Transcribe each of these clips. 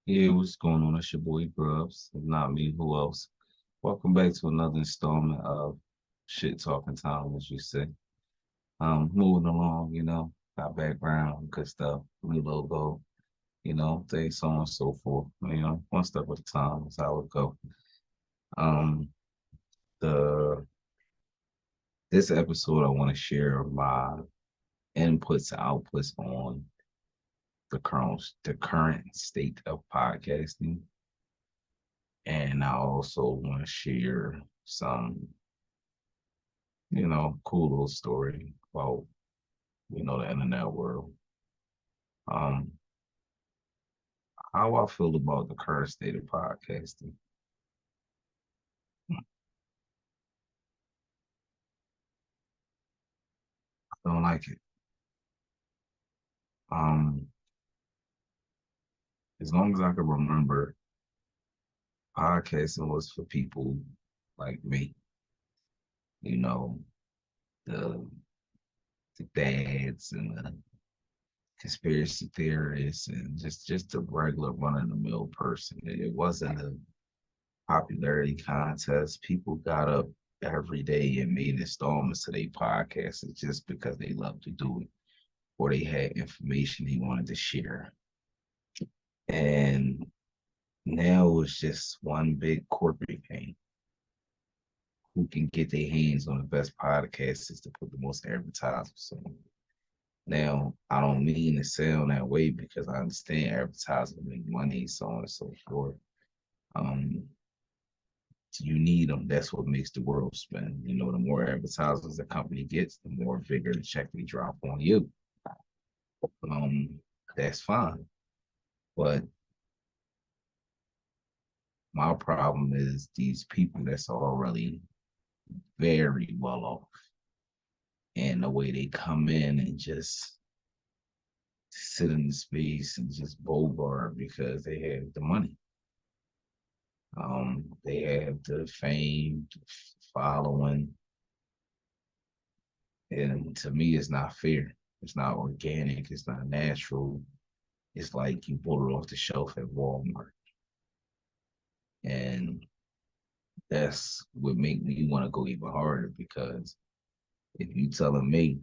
Yeah, what's going on? It's your boy Grubbs. If not me, who else? Welcome back to another installment of Shit Talking Time, as you say. Moving along, got background, good stuff, new logo, things so on and so forth. One step at a time is how it go. Um, the This episode I want to share my inputs and outputs on the current state of podcasting. And I also want to share some cool little story about, the internet world. Um, how I feel about the current state of podcasting. I don't like it. Um, as long as I can remember, podcasting was for people like me, you know, the the dads and the conspiracy theorists and just the regular run of the mill person. It wasn't a popularity contest. People got up every day and made installments to their podcasts just because they love to do it or they had information they wanted to share. And now it's just one big corporate thing who can get their hands on the best podcasts to put the most advertisements on. Now, I don't mean to sound that way because I understand advertising make money, so on and so forth. Um, you need them. That's what makes the world spin. The more advertisers a company gets, the more bigger the check they drop on you. Um, that's fine. But my problem is these people that's already very well off and the way they come in and just sit in the space and just bogart because they have the money. They have the fame, the following, and to me, it's not fair. It's not organic. It's not natural. It's like you bought it off the shelf at Walmart. And that's what make me want to go even harder because if you telling me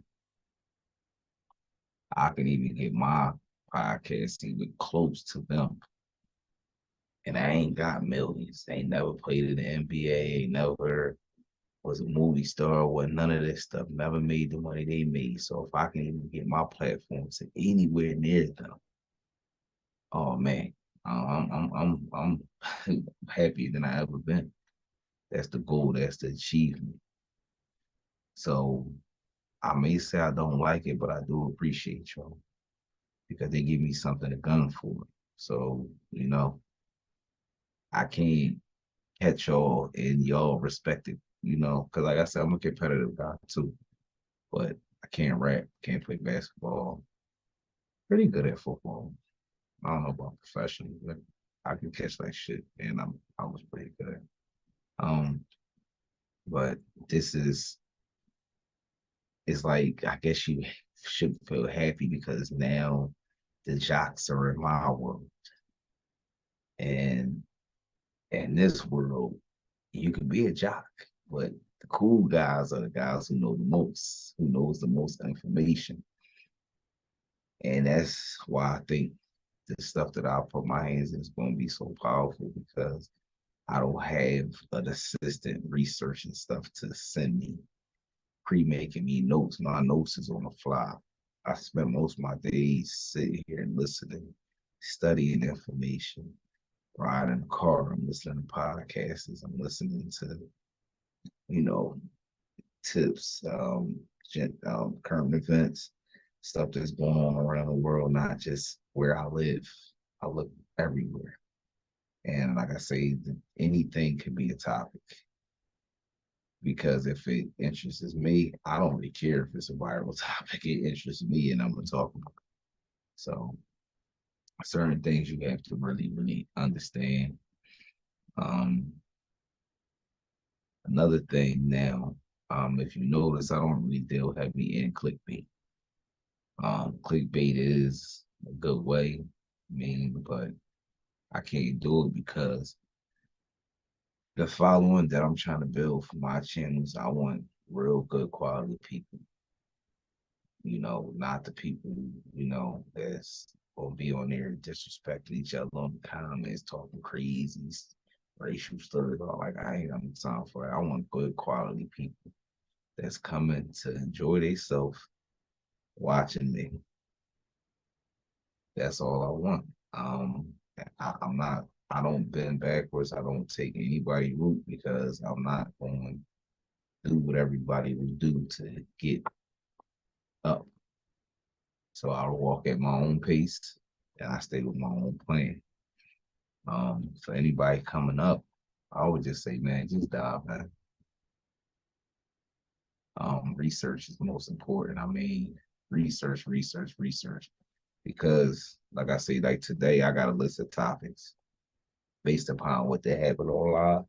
I can even get my podcast even close to them, and I ain't got millions, ain't never played in the NBA, ain't never was a movie star, was none of this stuff, never made the money they made. So if I can even get my platform to anywhere near them, oh man, I'm happier than I ever been. That's the goal. That's the achievement. So I may say I don't like it, but I do appreciate y'all because they give me something to gun for. So, I can't catch y'all and y'all respect it, because like I said, I'm a competitive guy too, but I can't rap, can't play basketball. Pretty good at football. I don't know about professional, but I can catch that shit and I was pretty good. Um, but this is it's like I guess you should feel happy because now the jocks are in my world. And in this world, you can be a jock, but the cool guys are the guys who know the most, who knows the most information. And that's why I think the stuff that I put my hands in is going to be so powerful because I don't have an assistant researching stuff to send me, pre-making me notes. My notes is on the fly. I spend most of my days sitting here and listening, studying information, riding in the car. I'm listening to podcasts. I'm listening to, you know, tips, current events, stuff that's going on around the world, not just where I live. I look everywhere. And like I say, anything could be a topic because if it interests me, I don't really care if it's a viral topic. It interests me and I'm going to talk about it. So certain things you have to really, really understand. Um, Another thing now, if you notice, I don't really deal heavy in clickbait. Clickbait is a good way, but I can't do it because the following that I'm trying to build for my channels, I want real good quality people. Not the people, that's gonna be on there disrespecting each other on the comments, talking crazy, racial slurs. All like I ain't got no time for it. I want good quality people that's coming to enjoy themselves watching me. That's all I want. I'm not. I don't bend backwards. I don't take anybody route because I'm not going to do what everybody will do to get up. So I'll walk at my own pace and I stay with my own plan. For anybody coming up, I would just say, man, just dive in. Research is the most important. I mean, research, research, research. Because, like I say, like today, I got a list of topics based upon what they happened online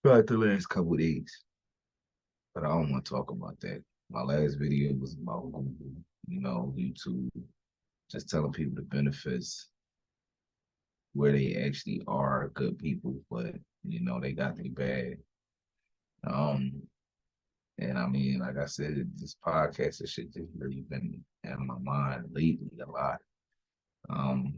throughout the last couple of days. But I don't want to talk about that. My last video was about Google, YouTube, just telling people the benefits, where they actually are good people, but they got me bad. Um, and I mean, like I said, this podcast, this shit just really been in my mind lately a lot. Um,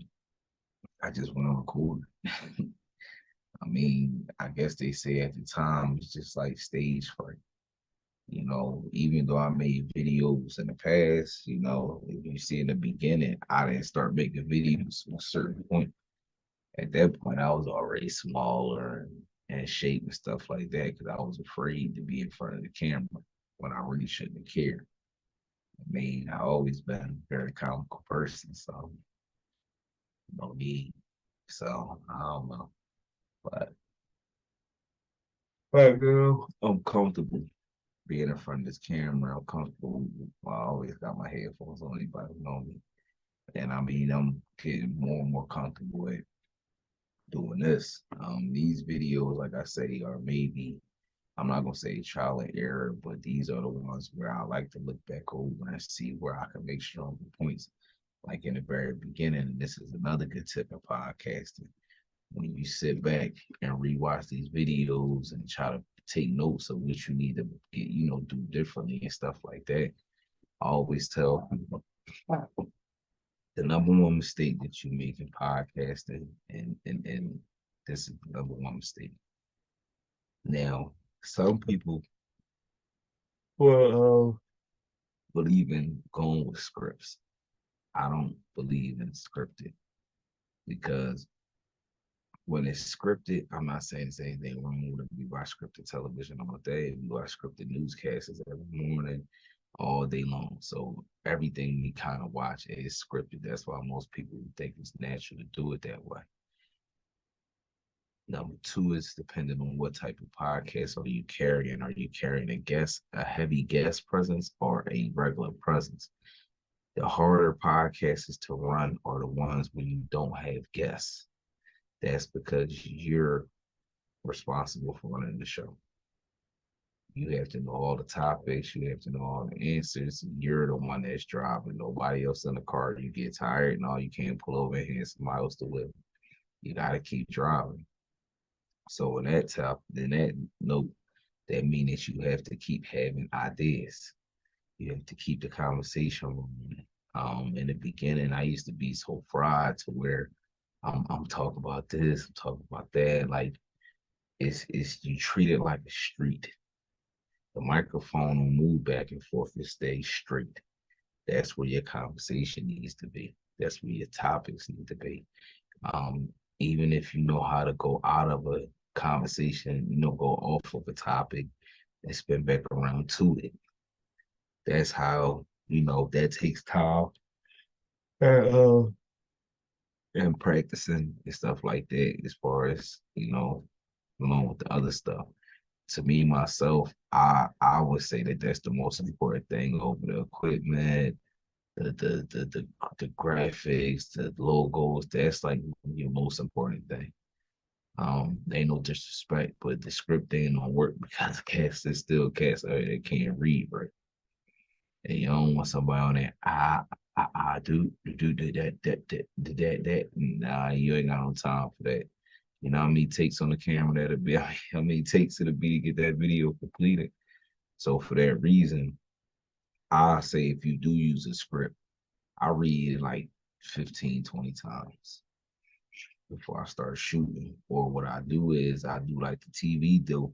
I just want to record. I mean, I guess they say at the time it's just like stage fright. Even though I made videos in the past, if you see in the beginning, I didn't start making videos at a certain point. At that point, I was already smaller and shape and stuff like that because I was afraid to be in front of the camera when I really shouldn't have cared. I mean, I always been a very comical person, so no need. So I don't know, but right now I'm comfortable being in front of this camera. I'm comfortable. I always got my headphones on. Anybody know me, and I mean, I'm getting more and more comfortable with doing this. These videos, like I say, are maybe I'm not gonna say trial and error, but these are the ones where I like to look back over and see where I can make stronger points. Like in the very beginning, and this is another good tip in podcasting. When you sit back and rewatch these videos and try to take notes of what you need to get, do differently and stuff like that, I always tell people the number one mistake that you make in podcasting, and this is the number one mistake. Now, some people will believe in going with scripts. I don't believe in scripted because when it's scripted, I'm not saying there's anything wrong with it. We watch scripted television all day. We watch scripted newscasts every morning, all day long. So everything we kind of watch is scripted. That's why most people think it's natural to do it that way. Number two is depending on what type of podcast are you carrying. Are you carrying a heavy guest presence, or a regular presence? The harder podcasts to run are the ones when you don't have guests. That's because you're responsible for running the show. You have to know all the topics. You have to know all the answers. You're the one that's driving. Nobody else in the car. You get tired and all you can't pull over and hand somebody else to whip. You got to keep driving. So in that note, that means that you have to keep having ideas. You have to keep the conversation rolling. In the beginning, I used to be so fried to where I'm talking about this, I'm talking about that. Like it's you treat it like a street. The microphone will move back and forth and stay straight. That's where your conversation needs to be. That's where your topics need to be. Even if you know how to go out of a conversation, go off of a topic and spin back around to it. That's how, that takes time and, and practicing and stuff like that, as far as, along with the other stuff. To me, myself, I would say that that's the most important thing over the equipment, the graphics, the logos. That's like your most important thing. Ain't no disrespect, but the script ain't gonna work because cats is still cats that can't read right. And you don't want somebody on there. I do that. Nah, you ain't got no time for that. You know how many takes on the camera that'll be? How many takes it'll be to get that video completed? So for that reason, I say if you do use a script, I read it like 15, 20 times before I start shooting. Or what I do is I do like the TV do,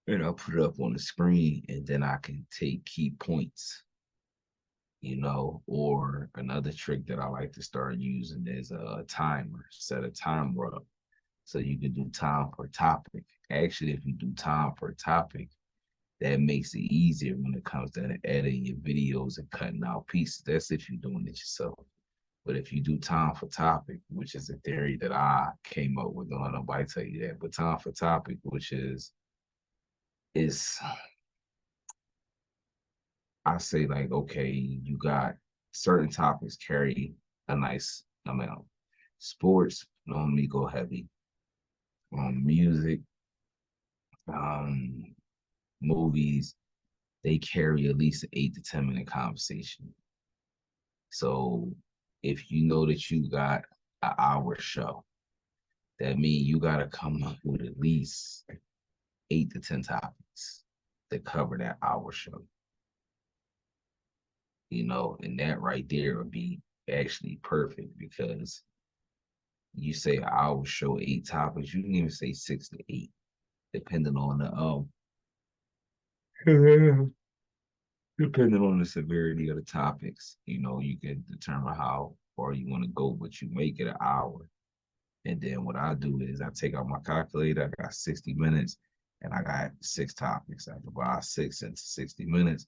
and I'll put it up on the screen, and then I can take key points, or another trick that I like to start using is a timer. Set a timer up so you can do time per topic. Actually, if you do time per topic, that makes it easier when it comes to editing your videos and cutting out pieces. That's if you're doing it yourself. But if you do time for topic, which is a theory that I came up with, don't let nobody tell you that. But time for topic, which is I say like, okay, you got certain topics carry a nice amount. Sports normally go heavy. Music, um, movies, they carry at least an 8 to 10 minute conversation. So if you know that you got an hour show, that means you gotta come up with at least 8 to 10 topics that cover that hour show. And that right there would be actually perfect because you say an hour show 8 topics, you can even say 6 to 8, depending on the depending on the severity of the topics. You can determine how far you want to go, but you make it an hour. And then what I do is I take out my calculator, I got 60 minutes, and I got 6 topics. I divide 6 into 60 minutes.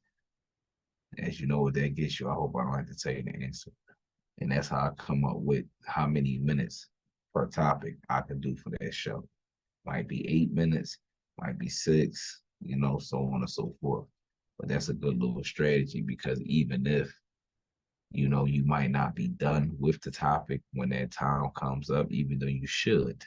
As you know what that gets you, I hope I don't have to tell you the answer. And that's how I come up with how many minutes per topic I can do for that show. Might be 8 minutes, might be six, so on and so forth. But that's a good little strategy because even if, you might not be done with the topic when that time comes up, even though you should.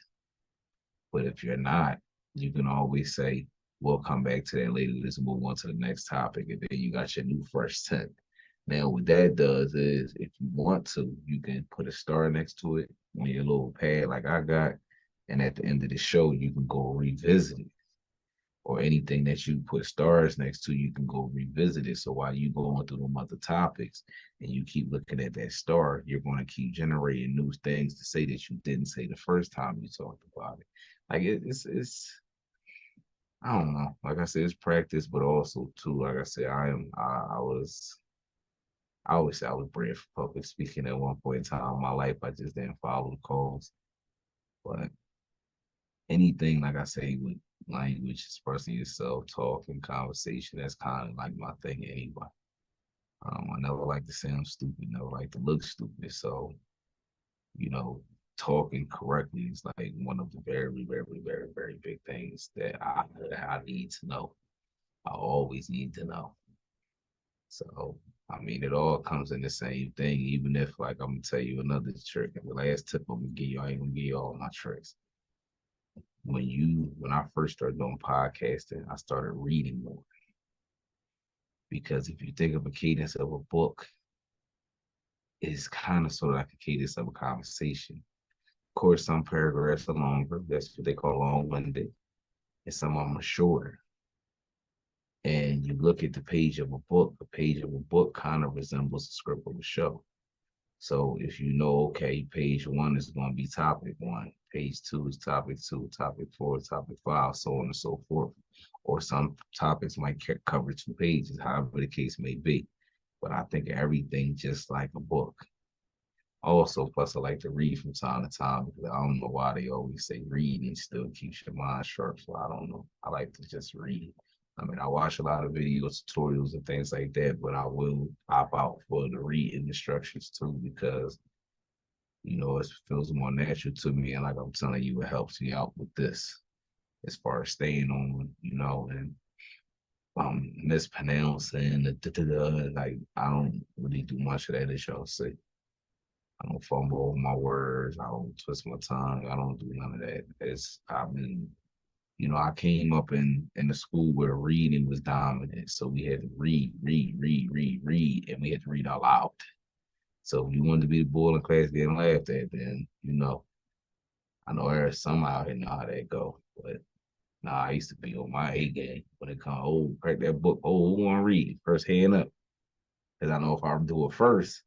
But if you're not, you can always say, we'll come back to that later. Let's move on to the next topic. And then you got your new fresh 10. Now, what that does is if you want to, you can put a star next to it on your little pad like I got. And at the end of the show, you can go revisit it. Or anything that you put stars next to, you can go revisit it. So while you going through them other topics and you keep looking at that star, you're going to keep generating new things to say that you didn't say the first time you talked about it. Like it's I don't know. Like I said, it's practice, but also too, like I said, I always say I was bred for public speaking at one point in time in my life. I just didn't follow the calls. But anything, like I say, with language, expressing yourself, talking, conversation, that's kind of like my thing anyway. I never like to sound stupid, never like to look stupid. So, you know, talking correctly is like one of the very, very, very, very big things that I need to know. I always need to know. So, I mean, it all comes in the same thing, even if, like, I'm gonna tell you another trick. The last tip I'm gonna give you, I ain't gonna give you all my tricks. When I first started doing podcasting, I started reading more because if you think of a cadence of a book, it's kind of sort of like a cadence of a conversation. Of course, some paragraphs are longer. That's what they call long-winded, and some of them are shorter. And you look at the page of a book. A page of a book kind of resembles the script of a show. So if you know, okay, page one is going to be topic one, page two is topic two, topic four, topic five, so on and so forth. Or some topics might cover 2 pages, however the case may be. But I think of everything just like a book. Also, plus I like to read from time to time because I don't know why they always say reading still keeps your mind sharp. So I don't know. I like to just read. I mean, I watch a lot of videos, tutorials, and things like that, but I will opt out for the reading instructions too because it feels more natural to me. And like I'm telling you, it helps me out with this as far as staying on, and mispronouncing the like I don't really do much of that, as y'all say. I don't fumble over my words. I don't twist my tongue. I don't do none of that. I came up in the school where reading was dominant. So we had to read, read, read, read, read, and we had to read out loud. So if you wanted to be the bull in class getting laughed at, then I know there's some out here know how that go. But nah, I used to be on my A game when it come, crack that book, who want to read? First hand up. Because I know if I do it first,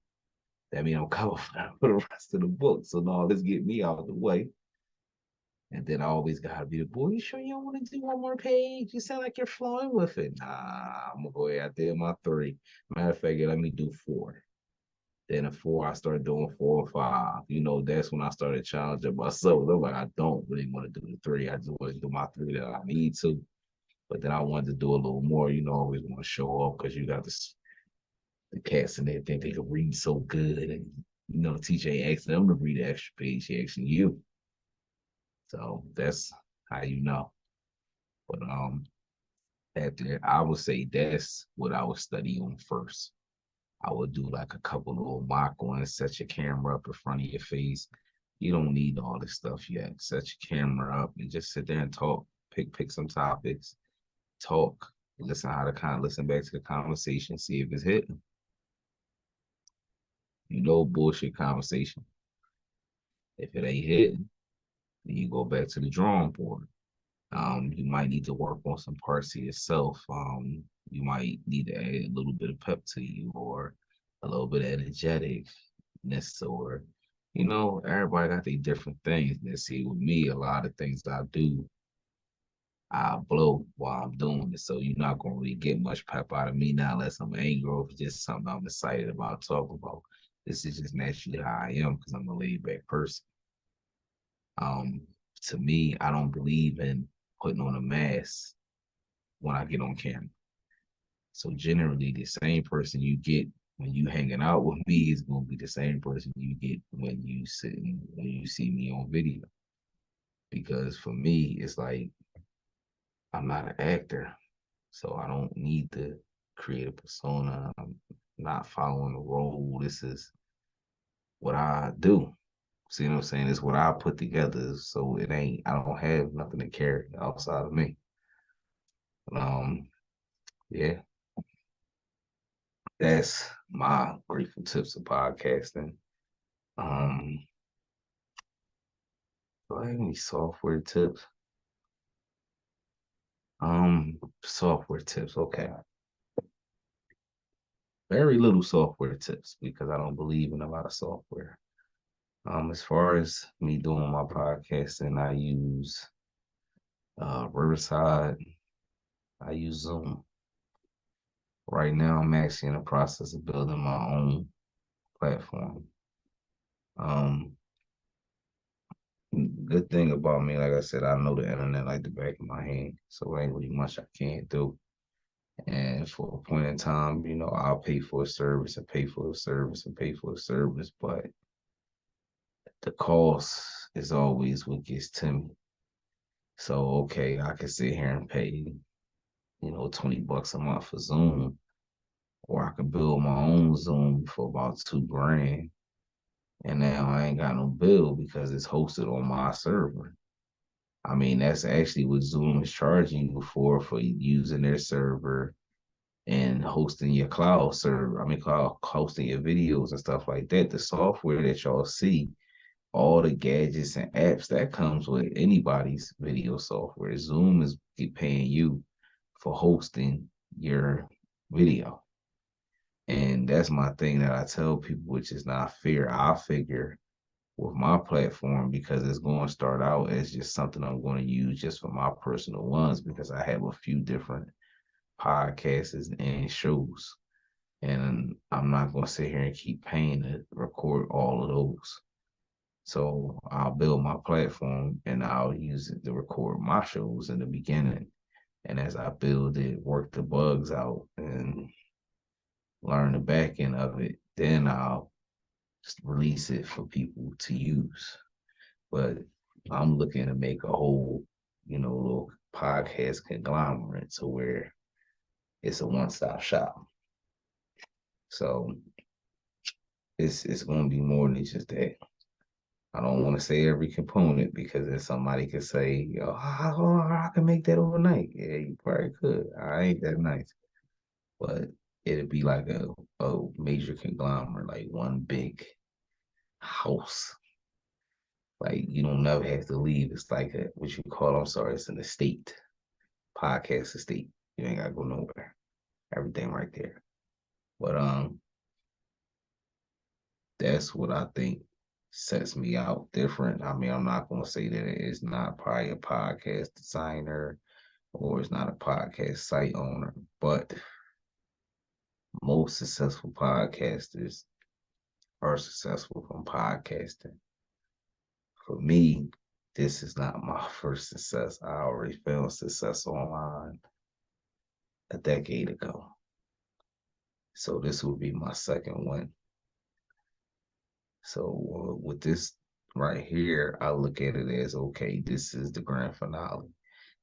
that means I'm covered for the rest of the book. So no, let's get me out of the way. And then I always gotta be the boy. You sure you don't want to do one more page? You sound like you're flowing with it. Nah, I'm gonna go ahead. I did my three. Matter of fact, let me do four. Then at four, I started doing 4 or 5. That's when I started challenging myself. I'm like, I don't really want to do the three. I just want to do my three that I need to. But then I wanted to do a little more. Always want to show off because you got the cats and they think they can read so good. And, the teacher ain't asking them to read the extra page. She asking you. So that's how you know. But after I would say that's what I would study on first. I would do like a couple little mock ones, set your camera up in front of your face. You don't need all this stuff yet. Set your camera up and just sit there and talk. Pick some topics, talk, listen how to listen back to the conversation, see if it's hitting. Bullshit conversation. If it ain't hitting, then you go back to the drawing board. You might need to work on some parts of yourself. You might need to add a little bit of pep to you or a little bit of energeticness or, everybody got their different things. And see, with me, a lot of things I do, I blow while I'm doing it. So you're not going to really get much pep out of me now unless I'm angry or if it's just something I'm excited about talking about. This is just naturally how I am because I'm a laid back person. Um, to me, I don't believe in putting on a mask when I get on camera. So generally, the same person you get when you hanging out with me is gonna be the same person you get when you see me on video. Because for me, it's like I'm not an actor, so I don't need to create a persona. I'm not following a role. This is what I do. See what I'm saying? It's what I put together. So I don't have nothing to carry outside of me. Um, yeah, that's my grateful tips of podcasting. Um, do I have any software tips? Software tips. Okay. Very little software tips because I don't believe in a lot of software. As far as me doing my podcasting, I use Riverside. I use Zoom. Right now, I'm actually in the process of building my own platform. Um, Good thing about me, like I said, I know the internet like the back of my hand, so ain't really much I can't do. And for a point in time, I'll pay for a service and pay for a service and pay for a service, but the cost is always what gets to me. So, okay, I can sit here and pay, $20 a month for Zoom, or I could build my own Zoom for about 2 grand. And now I ain't got no bill because it's hosted on my server. I mean, that's actually what Zoom is charging you for using their server and hosting your cloud server. I mean, cloud hosting your videos and stuff like that. The software that y'all see, all the gadgets and apps that comes with anybody's video software. Zoom is paying you for hosting your video. And that's my thing that I tell people, which is not fair. I figure with my platform because it's going to start out as just something I'm going to use just for my personal ones because I have a few different podcasts and shows. And I'm not going to sit here and keep paying to record all of those. So I'll build my platform and I'll use it to record my shows in the beginning. And as I build it, work the bugs out and learn the back end of it, then I'll release it for people to use. But I'm looking to make a whole, little podcast conglomerate to where it's a one-stop shop. So it's going to be more than just that. I don't want to say every component because then somebody could say, yo, I can make that overnight. Yeah, you probably could. I ain't that nice. But it'd be like a major conglomerate, like one big house. Like you don't never have to leave. It's like a what you call, I'm sorry, it's an estate, podcast estate. You ain't gotta go nowhere. Everything right there. But that's what I think sets me out different. I mean, I'm not gonna say that it's not probably a podcast designer or it's not a podcast site owner, but most successful podcasters are successful from podcasting. For me, this is not my first success. I already found success online a decade ago. So this will be my second one. So with this right here, I look at it as okay, this is the grand finale.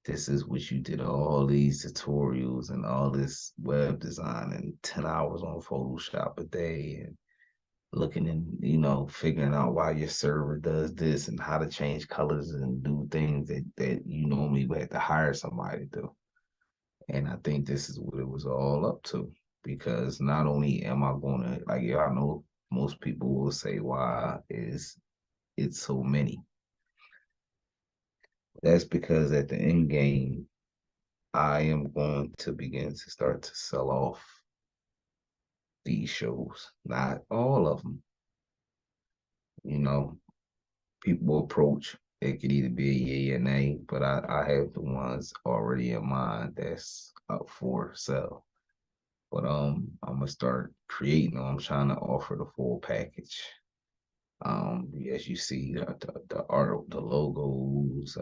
This is what you did all these tutorials and all this web design and 10 hours on Photoshop a day and looking and figuring out why your server does this and how to change colors and do things that you normally would have to hire somebody to do. And I think this is what it was all up to. Because not only am I gonna like yeah, I know most people will say why is it's so many. That's because at the end game, I am going to begin to start to sell off these shows. Not all of them. You know, people approach, it could either be a yay or nay, but I have the ones already in mind that's up for sale. But I'm gonna start creating them. I'm trying to offer the full package. As you see, the art, the logos,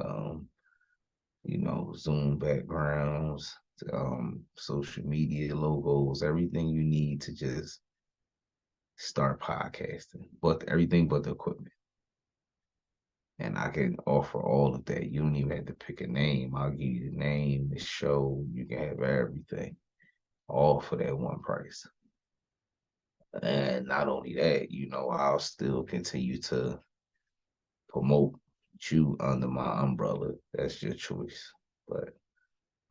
Zoom backgrounds, social media logos, everything you need to just start podcasting, but everything but the equipment. And I can offer all of that. You don't even have to pick a name. I'll give you the name, the show. You can have everything, all for that one price. And not only that, I'll still continue to promote you under my umbrella. That's your choice, but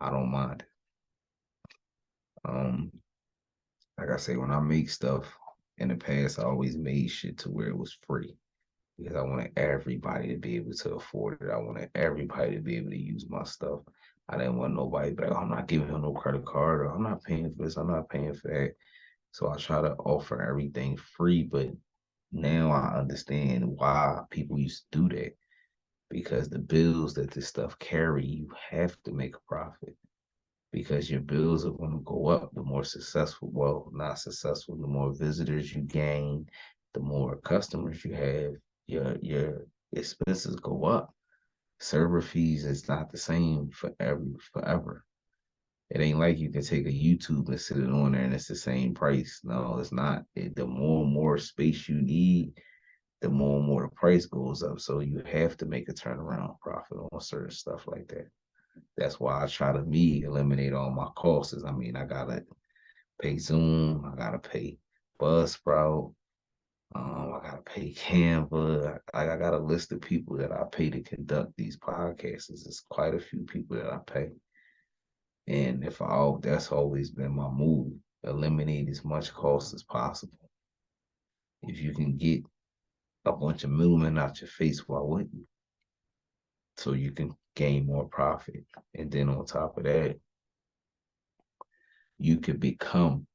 I don't mind it. Um, like I say, when I make stuff in the past, I always made shit to where it was free because I wanted everybody to be able to afford it. I wanted everybody to be able to use my stuff. I didn't want nobody to be like, oh, I'm not giving him no credit card, or I'm not paying for this, I'm not paying for that. So I try to offer everything free, but now I understand why people used to do that because the bills that this stuff carry, you have to make a profit because your bills are going to go up the more successful, well, not successful, the more visitors you gain, the more customers you have, your expenses go up. Server fees is not the same forever. It ain't like you can take a YouTube and sit it on there and it's the same price. No, it's not. The more and more space you need, the more and more the price goes up. So you have to make a turnaround profit on certain stuff like that. That's why I try to eliminate all my costs. I mean, I gotta pay Zoom, I gotta pay Buzzsprout, I gotta pay Canva. I got a list of people that I pay to conduct these podcasts. It's quite a few people that I pay. And that's always been my move. Eliminate as much cost as possible. If you can get a bunch of middlemen out your face, why wouldn't you? So you can gain more profit. And then on top of that, you could become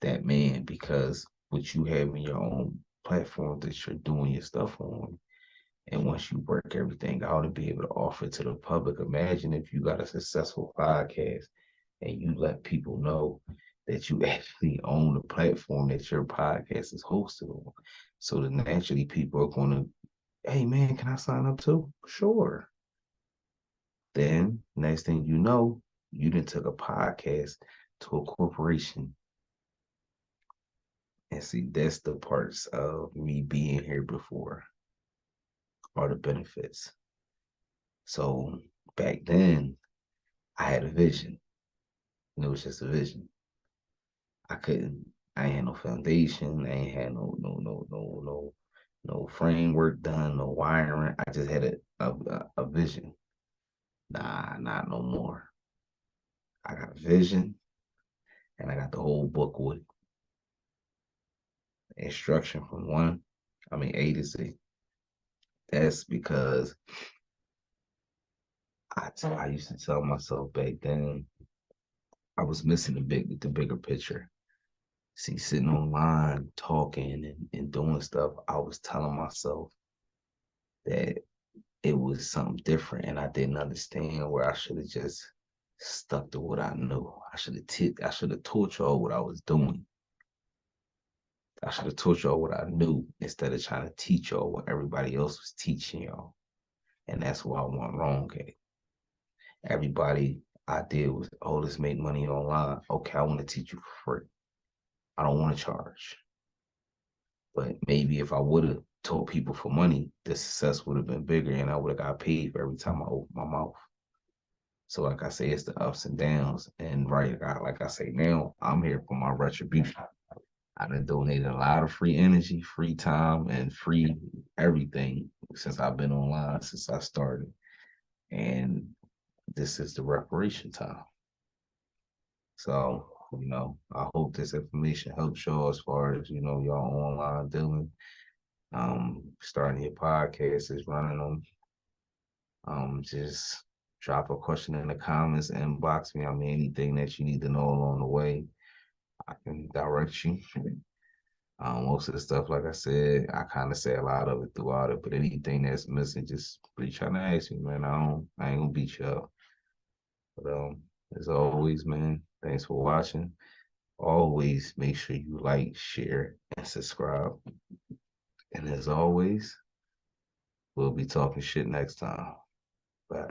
that man because what you have in your own platform that you're doing your stuff on. And once you work everything out and be able to offer it to the public, imagine if you got a successful podcast and you let people know that you actually own the platform that your podcast is hosted on. So then naturally people are going to, hey man, can I sign up too? Sure. Then next thing you know, you done took a podcast to a corporation. And see, that's the parts of me being here before are the benefits. So back then, I had a vision. And it was just a vision. I couldn't. I ain't had no foundation. I ain't had no framework done, no wiring. I just had a vision. Nah, not no more. I got a vision. and I got the whole book with instruction from A to Z. That's because I used to tell myself back then I was missing the bigger picture. See, sitting online, talking and doing stuff, I was telling myself that it was something different, and I didn't understand where I should have just stuck to what I knew. I should have taught y'all what I was doing. I should have taught y'all what I knew instead of trying to teach y'all what everybody else was teaching y'all. And that's where I went wrong at. Everybody I did was, oh, let's make money online. Okay, I want to teach you for free. I don't want to charge. But maybe if I would have told people for money, the success would have been bigger and I would have got paid for every time I opened my mouth. So like I say, it's the ups and downs. And right, like I say now, I'm here for my retribution. I done donated a lot of free energy, free time, and free everything since I've been online, since I started. And this is the reparation time. So, I hope this information helps y'all as far as, y'all online dealing. Starting your podcast is running them. Just drop a question in the comments, inbox me. I mean, anything that you need to know along the way, I can direct you. Most of the stuff, like I said, I kind of say a lot of it throughout it, but anything that's missing, just please try to ask me, man. I ain't gonna beat you up. But as always, man, thanks for watching. Always make sure you like, share, and subscribe. And as always, we'll be talking shit next time. Bye.